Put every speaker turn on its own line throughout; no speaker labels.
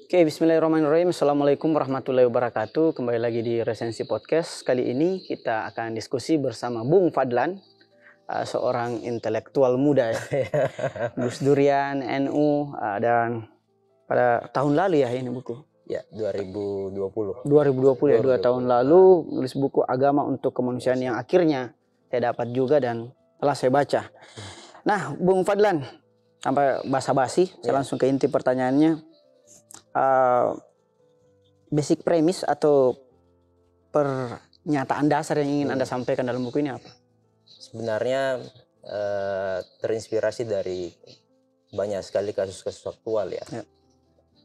Oke, bismillahirrahmanirrahim. Assalamualaikum warahmatullahi wabarakatuh. Kembali lagi di Resensi Podcast. Kali ini kita akan diskusi bersama Bung Fadlan, seorang intelektual muda ya. Gus Durian, NU, dan pada tahun lalu ya ini buku.
Ya, 2020.
2020 ya, 2 tahun lalu nulis buku Agama untuk Kemanusiaan yang akhirnya saya dapat juga dan telah saya baca. Nah, Bung Fadlan, tanpa basa-basi, saya langsung ke inti pertanyaannya. Basic premise atau pernyataan dasar yang ingin Anda sampaikan dalam buku ini apa?
Sebenarnya terinspirasi dari banyak sekali kasus-kasus aktual ya.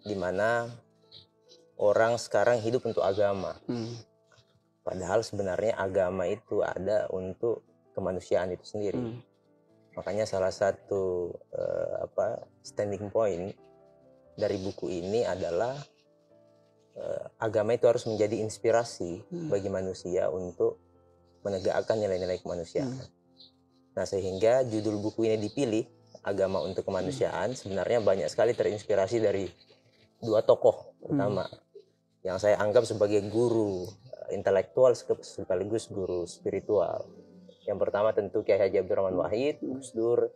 Di mana orang sekarang hidup untuk agama. Padahal sebenarnya agama itu ada untuk kemanusiaan itu sendiri. Makanya salah satu standing point dari buku ini adalah agama itu harus menjadi inspirasi bagi manusia untuk menegakkan nilai-nilai kemanusiaan. Nah, sehingga judul buku ini dipilih, Agama untuk Kemanusiaan, sebenarnya banyak sekali terinspirasi dari dua tokoh utama yang saya anggap sebagai guru intelektual sekaligus guru spiritual. Yang pertama tentu Kiai Haji Abdurrahman Wahid, Gus Dur.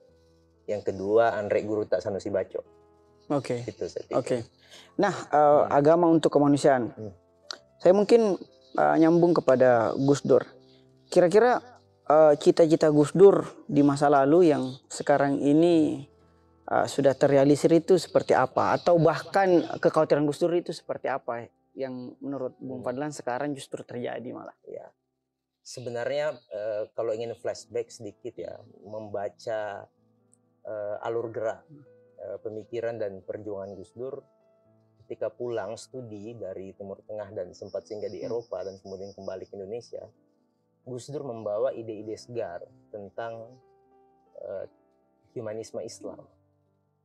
Yang kedua Andre Guru Tak Sanusi Baco.
Oke.
Itu saya pikir.
Oke. Nah, agama untuk kemanusiaan. Saya mungkin nyambung kepada Gus Dur. Kira-kira cita-cita Gus Dur di masa lalu yang sekarang ini sudah terrealisir itu seperti apa? Atau bahkan kekhawatiran Gus Dur itu seperti apa yang menurut Bung Fadlan sekarang justru terjadi malah?
Ya. Sebenarnya kalau ingin flashback sedikit ya, membaca alur gerak pemikiran dan perjuangan Gus Dur ketika pulang studi dari Timur Tengah dan sempat singgah di Eropa dan kemudian kembali ke Indonesia, Gus Dur membawa ide-ide segar tentang humanisme Islam.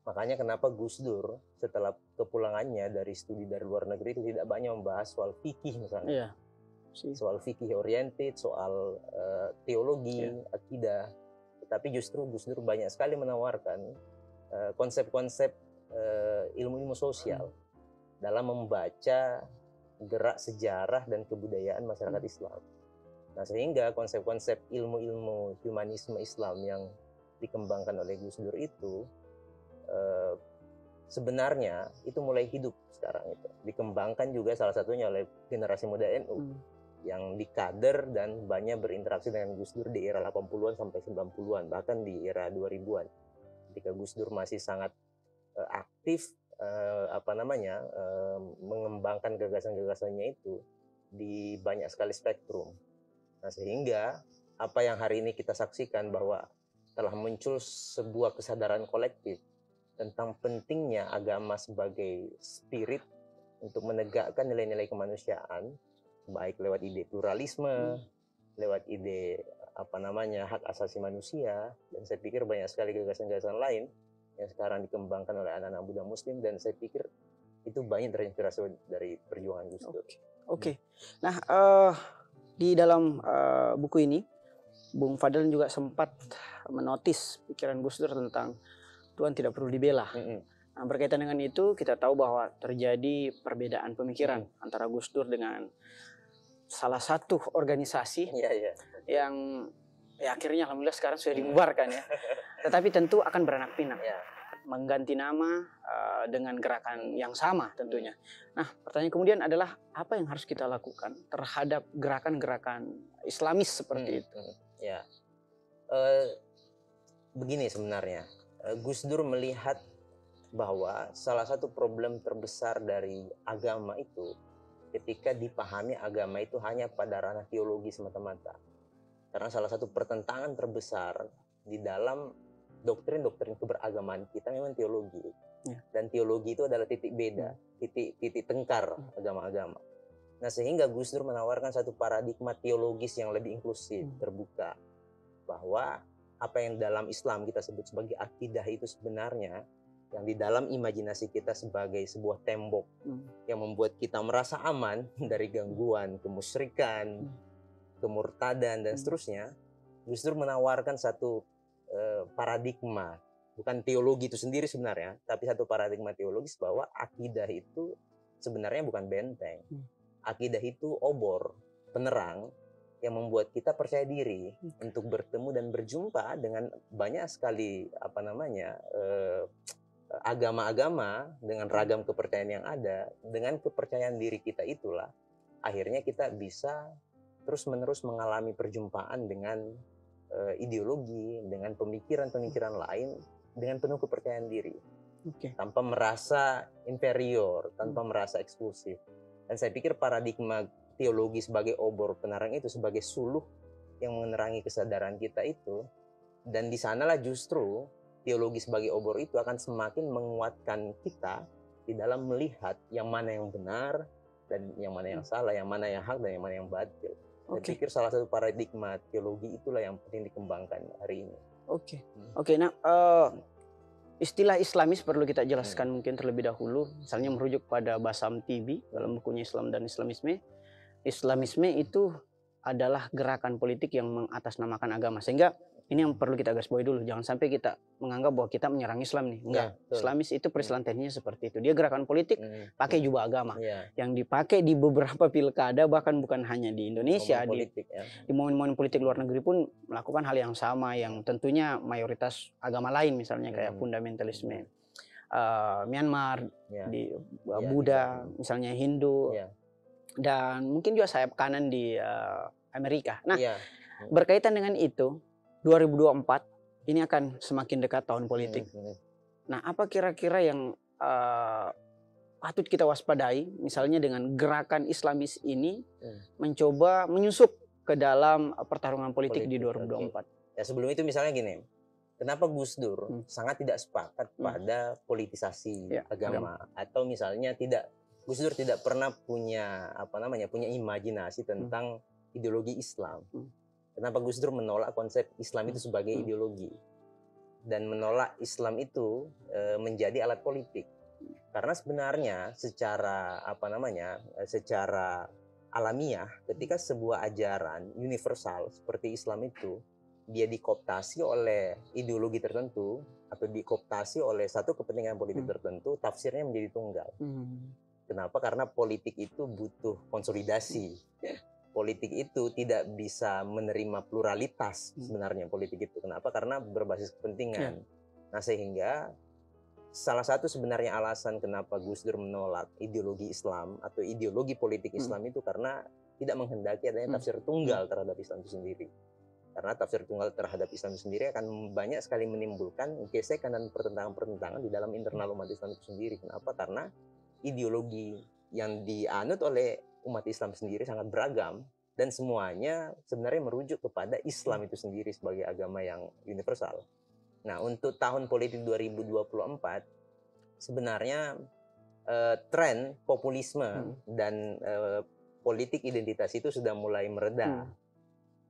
Makanya kenapa Gus Dur setelah kepulangannya dari studi dari luar negeri itu tidak banyak membahas soal fikih misalnya. Soal fikih oriented, soal teologi, akidah. Tetapi justru Gus Dur banyak sekali menawarkan konsep-konsep ilmu-ilmu sosial dalam membaca gerak sejarah dan kebudayaan masyarakat Islam. Nah, sehingga konsep-konsep ilmu-ilmu humanisme Islam yang dikembangkan oleh Gus Dur itu sebenarnya itu mulai hidup sekarang itu. Dikembangkan juga salah satunya oleh generasi muda NU yang dikader dan banyak berinteraksi dengan Gus Dur di era 80-an sampai 90-an, bahkan di era 2000-an. Ketika Gus Dur masih sangat aktif mengembangkan gagasan-gagasannya itu di banyak sekali spektrum. Nah, sehingga apa yang hari ini kita saksikan bahwa telah muncul sebuah kesadaran kolektif tentang pentingnya agama sebagai spirit untuk menegakkan nilai-nilai kemanusiaan, baik lewat ide pluralisme, lewat ide hak asasi manusia, dan saya pikir banyak sekali gagasan-gagasan lain yang sekarang dikembangkan oleh anak-anak muda muslim, dan saya pikir itu banyak terinspirasi dari perjuangan Gus Dur.
Oke. Nah, di dalam buku ini Bung Fadlan juga sempat menotis pikiran Gus Dur tentang Tuhan tidak perlu dibela. Nah, berkaitan dengan itu kita tahu bahwa terjadi perbedaan pemikiran antara Gus Dur dengan salah satu organisasi yang akhirnya alhamdulillah sekarang sudah dibubarkan ya. Tetapi tentu akan beranak pinak, mengganti nama dengan gerakan yang sama tentunya. Nah, pertanyaan kemudian adalah apa yang harus kita lakukan terhadap gerakan-gerakan Islamis seperti itu?
Begini sebenarnya, Gus Dur melihat bahwa salah satu problem terbesar dari agama itu ketika dipahami agama itu hanya pada ranah teologi semata-mata. Karena salah satu pertentangan terbesar di dalam doktrin-doktrin keberagamaan kita memang teologi. Dan teologi itu adalah titik beda, titik tengkar agama-agama. Nah, sehingga Gus Dur menawarkan satu paradigma teologis yang lebih inklusif, terbuka. Bahwa apa yang dalam Islam kita sebut sebagai akidah itu sebenarnya yang di dalam imajinasi kita sebagai sebuah tembok yang membuat kita merasa aman dari gangguan, kemusyrikan, kemurtadan, dan seterusnya. Gus Dur menawarkan satu paradigma, bukan teologi itu sendiri sebenarnya, tapi satu paradigma teologis bahwa akidah itu sebenarnya bukan benteng. Akidah itu obor, penerang yang membuat kita percaya diri untuk bertemu dan berjumpa dengan banyak sekali agama-agama dengan ragam kepercayaan yang ada. Dengan kepercayaan diri kita itulah akhirnya kita bisa terus-menerus mengalami perjumpaan dengan ideologi, dengan pemikiran-pemikiran lain dengan penuh kepercayaan diri. Tanpa merasa inferior, tanpa merasa eksklusif. Dan saya pikir paradigma teologi sebagai obor penerang itu, sebagai suluh yang menerangi kesadaran kita itu, dan di sanalah justru teologi sebagai obor itu akan semakin menguatkan kita di dalam melihat yang mana yang benar dan yang mana yang salah, yang mana yang hak dan yang mana yang batil. Saya pikir salah satu paradigma teologi itulah yang penting dikembangkan hari ini.
Nah, istilah Islamis perlu kita jelaskan mungkin terlebih dahulu. Misalnya merujuk pada Basam TV dalam bukunya Islam dan Islamisme. Islamisme itu adalah gerakan politik yang mengatasnamakan agama. Sehingga ini yang perlu kita garis bawahi dulu. Jangan sampai kita menganggap bahwa kita menyerang Islam nih. Enggak. Islamis itu peristilan teknisnya seperti itu. Dia gerakan politik pakai jubah agama. Yang dipakai di beberapa pilkada, bahkan bukan hanya di Indonesia. Di momen-momen politik luar negeri pun melakukan hal yang sama. Yang tentunya mayoritas agama lain misalnya kayak fundamentalisme. Myanmar, di Buddha, misalnya Hindu. Dan mungkin juga sayap kanan di Amerika. Nah, berkaitan dengan itu, 2024 ini akan semakin dekat tahun politik. Nah, apa kira-kira yang patut kita waspadai, misalnya dengan gerakan Islamis ini mencoba menyusup ke dalam pertarungan politik di 2024?
Ya, sebelum itu misalnya gini, kenapa Gus Dur sangat tidak sepakat pada politisasi agama, atau misalnya Gus Dur tidak pernah punya punya imajinasi tentang ideologi Islam. Kenapa Gus Dur menolak konsep Islam itu sebagai ideologi dan menolak Islam itu menjadi alat politik? Karena sebenarnya secara secara alamiah, ketika sebuah ajaran universal seperti Islam itu dia dikooptasi oleh ideologi tertentu atau dikooptasi oleh satu kepentingan politik tertentu, tafsirnya menjadi tunggal. Kenapa? Karena politik itu butuh konsolidasi. Politik itu tidak bisa menerima pluralitas sebenarnya politik itu. Kenapa? Karena berbasis kepentingan. Nah, sehingga salah satu sebenarnya alasan kenapa Gus Dur menolak ideologi Islam atau ideologi politik Islam itu karena tidak menghendaki adanya tafsir tunggal terhadap Islam itu sendiri. Karena tafsir tunggal terhadap Islam itu sendiri akan banyak sekali menimbulkan gesekan dan pertentangan-pertentangan di dalam internal umat Islam itu sendiri. Kenapa? Karena ideologi yang dianut oleh umat Islam sendiri sangat beragam dan semuanya sebenarnya merujuk kepada Islam itu sendiri sebagai agama yang universal. Nah, untuk tahun politik 2024 sebenarnya tren populisme dan politik identitas itu sudah mulai mereda.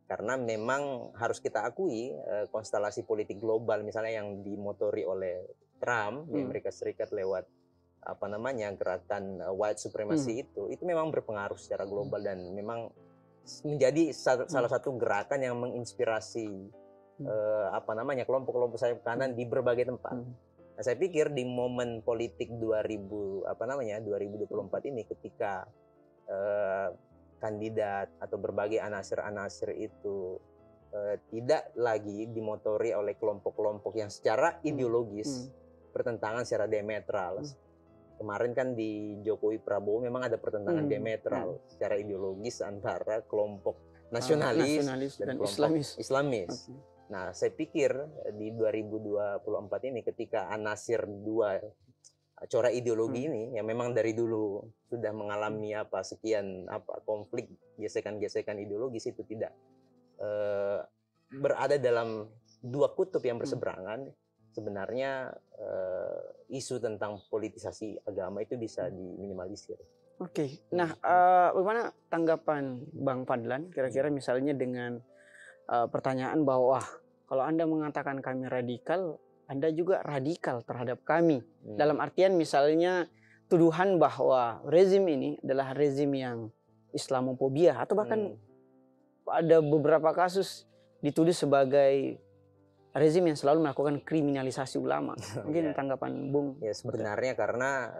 Karena memang harus kita akui konstelasi politik global misalnya yang dimotori oleh Trump di Amerika Serikat lewat gerakan white supremacy itu memang berpengaruh secara global dan memang menjadi salah satu gerakan yang menginspirasi kelompok-kelompok sayap kanan di berbagai tempat. Nah, saya pikir di momen politik 2024 ini ketika kandidat atau berbagai anasir-anasir itu tidak lagi dimotori oleh kelompok-kelompok yang secara ideologis bertentangan secara diametral. Kemarin kan di Jokowi Prabowo memang ada pertentangan diametral secara ideologis antara kelompok nasionalis dan kelompok Islamis. Nah, saya pikir di 2024 ini ketika anasir dua corak ideologi ini yang memang dari dulu sudah mengalami sekian konflik, gesekan-gesekan ideologis itu tidak berada dalam dua kutub yang berseberangan. Sebenarnya isu tentang politisasi agama itu bisa diminimalisir.
Nah, bagaimana tanggapan Bang Fadlan kira-kira misalnya dengan pertanyaan bahwa kalau Anda mengatakan kami radikal, Anda juga radikal terhadap kami. Dalam artian misalnya tuduhan bahwa rezim ini adalah rezim yang Islamofobia atau bahkan ada beberapa kasus dituduh sebagai rezim yang selalu melakukan kriminalisasi ulama. Mungkin tanggapan Bung.
Ya, sebenarnya karena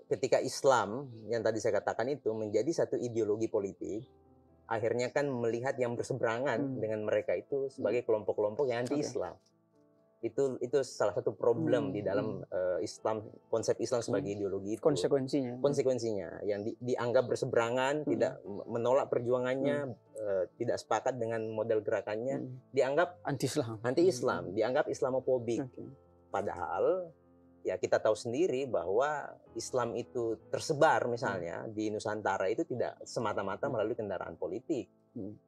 ketika Islam yang tadi saya katakan itu menjadi satu ideologi politik, akhirnya kan melihat yang berseberangan dengan mereka itu sebagai kelompok-kelompok yang anti-Islam. Itu salah satu problem di dalam Islam, konsep Islam sebagai ideologi itu. Konsekuensinya yang dianggap berseberangan, tidak menolak perjuangannya, tidak sepakat dengan model gerakannya, dianggap anti-Islam, dianggap Islamofobik. Padahal ya kita tahu sendiri bahwa Islam itu tersebar misalnya di Nusantara itu tidak semata-mata melalui kendaraan politik.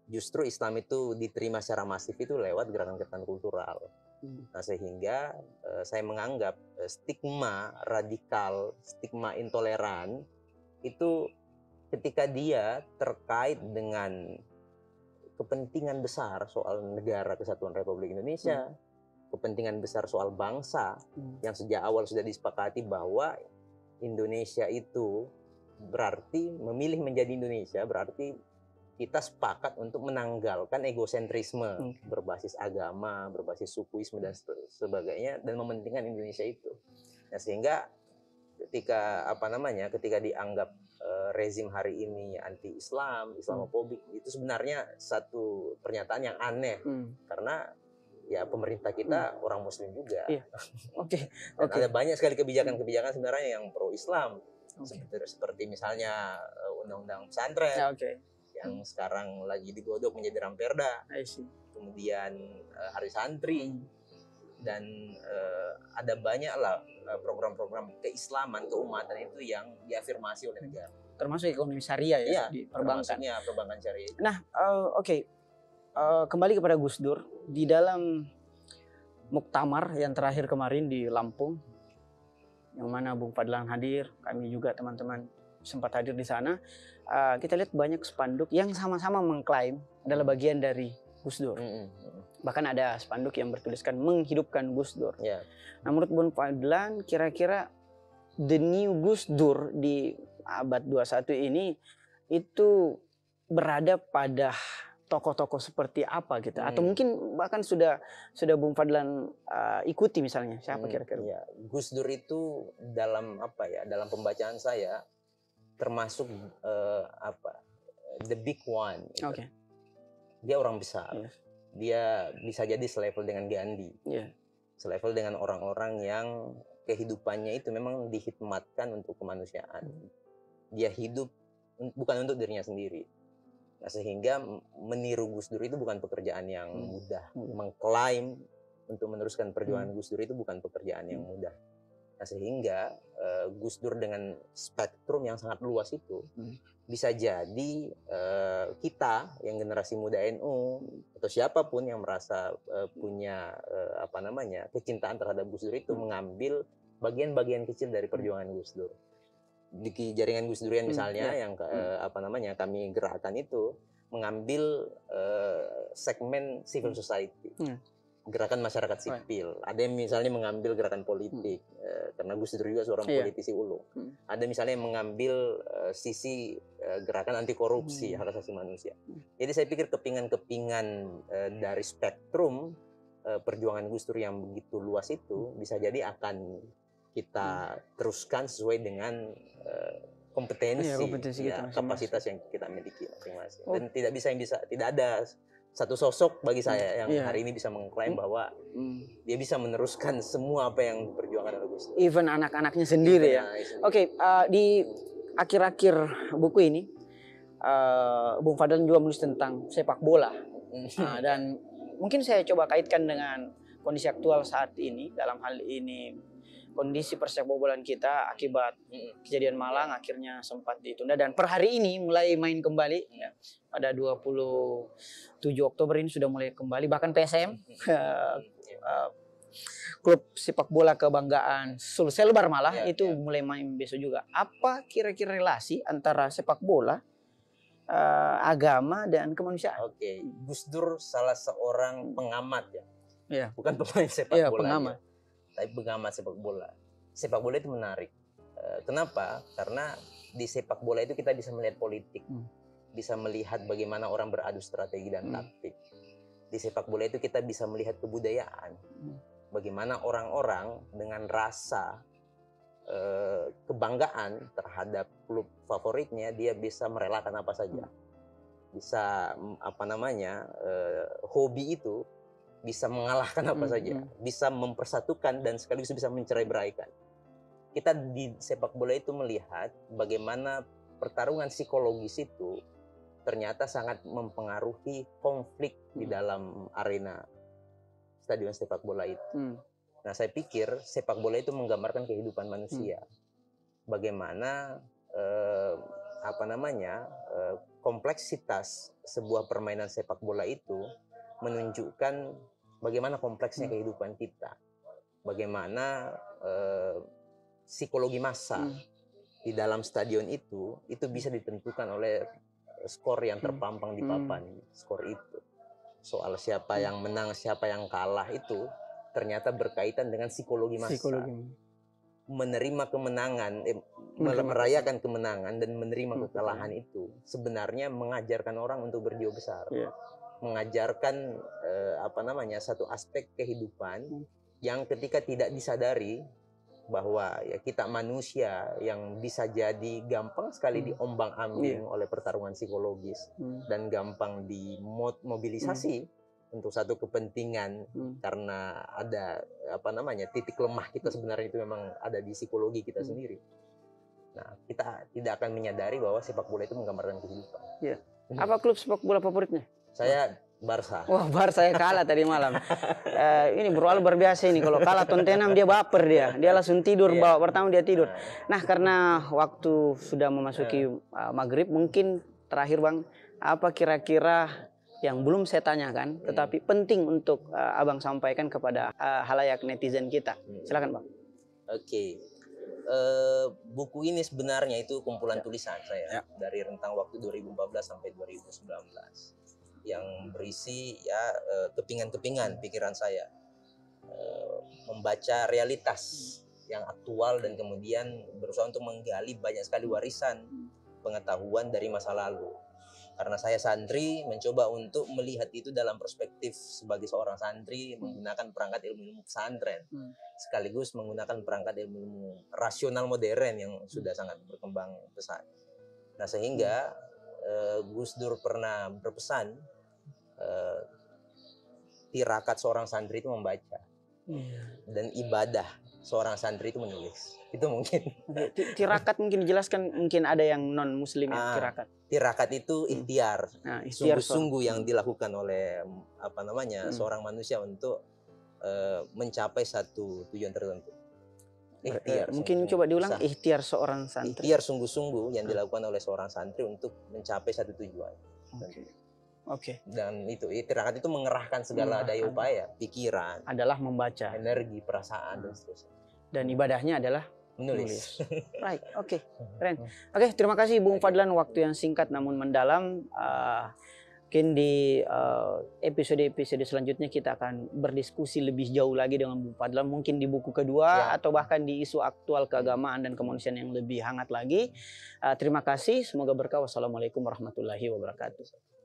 Justru Islam itu diterima secara masif itu lewat gerakan-gerakan kultural. Nah, sehingga saya menganggap stigma radikal, stigma intoleran itu ketika dia terkait dengan kepentingan besar soal negara kesatuan Republik Indonesia, kepentingan besar soal bangsa yang sejak awal sudah disepakati bahwa Indonesia itu berarti memilih menjadi Indonesia, berarti kita sepakat untuk menanggalkan egosentrisme berbasis agama, berbasis sukuisme dan sebagainya, dan mementingkan Indonesia itu. Nah, sehingga ketika dianggap rezim hari ini anti-Islam, Islamofobik, itu sebenarnya satu pernyataan yang aneh karena ya pemerintah kita orang Muslim juga. Ada banyak sekali kebijakan-kebijakan sebenarnya yang pro Islam, seperti misalnya undang-undang pesantren. Yang sekarang lagi digodok menjadi Ramperda, kemudian Hari Santri, dan ada banyak lah program-program keislaman, keumatan itu yang diafirmasi oleh negara.
Termasuk ekonomi syariah ya, di perbankan.
Perbankan syariah.
Nah, kembali kepada Gus Dur, di dalam muktamar yang terakhir kemarin di Lampung, yang mana Bung Fadlan hadir, kami juga teman-teman sempat hadir di sana, kita lihat banyak spanduk yang sama-sama mengklaim adalah bagian dari Gus Dur. Bahkan ada spanduk yang bertuliskan menghidupkan Gus Dur. Nah, menurut Bung Fadlan, kira-kira the new Gus Dur di abad 21 ini itu berada pada tokoh-tokoh seperti apa gitu? Atau mungkin bahkan sudah Bung Fadlan ikuti misalnya siapa kira-kira?
Gus Dur itu dalam pembacaan saya termasuk the big one. Dia orang besar. Dia bisa jadi selevel dengan Gandhi. Selevel dengan orang-orang yang kehidupannya itu memang dihikmatkan untuk kemanusiaan. Dia hidup bukan untuk dirinya sendiri. Nah, sehingga meniru Gus Dur itu bukan pekerjaan yang mudah. Mengklaim untuk meneruskan perjuangan Gus Dur itu bukan pekerjaan yang mudah. Nah, sehingga Gus Dur dengan spektrum yang sangat luas itu bisa jadi kita yang generasi muda NU atau siapapun yang merasa punya kecintaan terhadap Gus Dur itu mengambil bagian-bagian kecil dari perjuangan Gus Dur. Di jaringan Gus Durian misalnya yang kami gerakkan itu mengambil segmen civil society. Gerakan masyarakat sipil. Ada yang misalnya mengambil gerakan politik, karena Gus Dur juga seorang politisi ulung. Ada misalnya yang mengambil sisi gerakan anti korupsi, hak asasi manusia. Jadi saya pikir kepingan-kepingan dari spektrum perjuangan Gus Dur yang begitu luas itu bisa jadi akan kita teruskan sesuai dengan kompetensi kapasitas yang kita miliki masing-masing. Dan tidak ada satu sosok bagi saya yang hari ini bisa mengklaim bahwa dia bisa meneruskan semua apa yang diperjuangkan oleh Gus Dur.
Even anak-anaknya sendiri ya. Di akhir-akhir buku ini, Bung Fadlan juga menulis tentang sepak bola. Dan mungkin saya coba kaitkan dengan kondisi aktual saat ini, dalam hal ini kondisi persepak bolaan kita akibat kejadian Malang akhirnya sempat ditunda, dan per hari ini mulai main kembali ya. Pada 27 Oktober ini sudah mulai kembali, bahkan PSM klub sepak bola kebanggaan Sulselbar malah itu mulai main besok juga. Apa kira-kira relasi antara sepak bola, agama dan kemanusiaan?
Gus Dur salah seorang pengamat bukan pemain sepak bola.
Pengamat.
Tapi pengamat sepak bola. Sepak bola itu menarik. Kenapa? Karena di sepak bola itu kita bisa melihat politik, bisa melihat bagaimana orang beradu strategi dan taktik. Di sepak bola itu kita bisa melihat kebudayaan, bagaimana orang-orang dengan rasa kebanggaan terhadap klub favoritnya, dia bisa merelakan apa saja. Bisa hobi itu bisa mengalahkan apa saja, bisa mempersatukan dan sekaligus bisa mencerai-beraikan. Kita di sepak bola itu melihat bagaimana pertarungan psikologis itu ternyata sangat mempengaruhi konflik di dalam arena stadion sepak bola itu. Nah, saya pikir sepak bola itu menggambarkan kehidupan manusia. Bagaimana kompleksitas sebuah permainan sepak bola itu menunjukkan bagaimana kompleksnya kehidupan kita. Bagaimana psikologi massa di dalam stadion itu bisa ditentukan oleh skor yang terpampang di papan. Skor itu. Soal siapa yang menang, siapa yang kalah itu ternyata berkaitan dengan psikologi massa. Menerima kemenangan, merayakan kemenangan dan menerima kekalahan itu sebenarnya mengajarkan orang untuk berjiwa besar. Mengajarkan satu aspek kehidupan yang ketika tidak disadari bahwa ya kita manusia yang bisa jadi gampang sekali diombang-ambing oleh pertarungan psikologis dan gampang dimobilisasi untuk satu kepentingan karena ada titik lemah kita sebenarnya itu memang ada di psikologi kita sendiri. Nah, kita tidak akan menyadari bahwa sepak bola itu menggambarkan kehidupan.
Apa klub sepak bola favoritnya?
Saya Barca.
Wah, Barca ya kalah tadi malam. Ini Bro Al berbiasa ini, kalau kalah Tottenham dia baper dia langsung tidur, babak pertama dia tidur. Nah, karena waktu sudah memasuki maghrib, mungkin terakhir Bang, apa kira-kira yang belum saya tanyakan, tetapi penting untuk Abang sampaikan kepada halayak netizen kita. Silakan Bang.
Oke. Buku ini sebenarnya itu kumpulan tulisan saya dari rentang waktu 2014 sampai 2019 yang berisi kepingan-kepingan pikiran saya, membaca realitas yang aktual dan kemudian berusaha untuk menggali banyak sekali warisan pengetahuan dari masa lalu. Karena saya santri, mencoba untuk melihat itu dalam perspektif sebagai seorang santri menggunakan perangkat ilmu-ilmu pesantren, sekaligus menggunakan perangkat ilmu rasional modern yang sudah sangat berkembang pesat. Nah, sehingga Gus Dur pernah berpesan, tirakat seorang santri itu membaca dan ibadah seorang santri itu menulis. Itu mungkin.
Tirakat mungkin dijelaskan, mungkin ada yang non muslim ya tirakat.
Tirakat itu ikhtiar, sungguh-sungguh yang dilakukan oleh seorang manusia untuk mencapai satu tujuan tertentu. Ikhtiar.
Mungkin coba diulang, ikhtiar seorang santri.
Ikhtiar sungguh-sungguh yang dilakukan oleh seorang santri untuk mencapai satu tujuan. Dan itu tirakat itu mengerahkan segala daya upaya, pikiran,
adalah membaca,
energi, perasaan dan seterusnya.
Dan ibadahnya adalah
menulis.
Right, keren. Terima kasih Bung Fadlan, waktu yang singkat namun mendalam. Mungkin di episode-episode selanjutnya kita akan berdiskusi lebih jauh lagi dengan Bung Fadlan, mungkin di buku kedua atau bahkan di isu aktual keagamaan dan kemanusiaan yang lebih hangat lagi. Terima kasih, semoga berkah. Wassalamualaikum warahmatullahi wabarakatuh.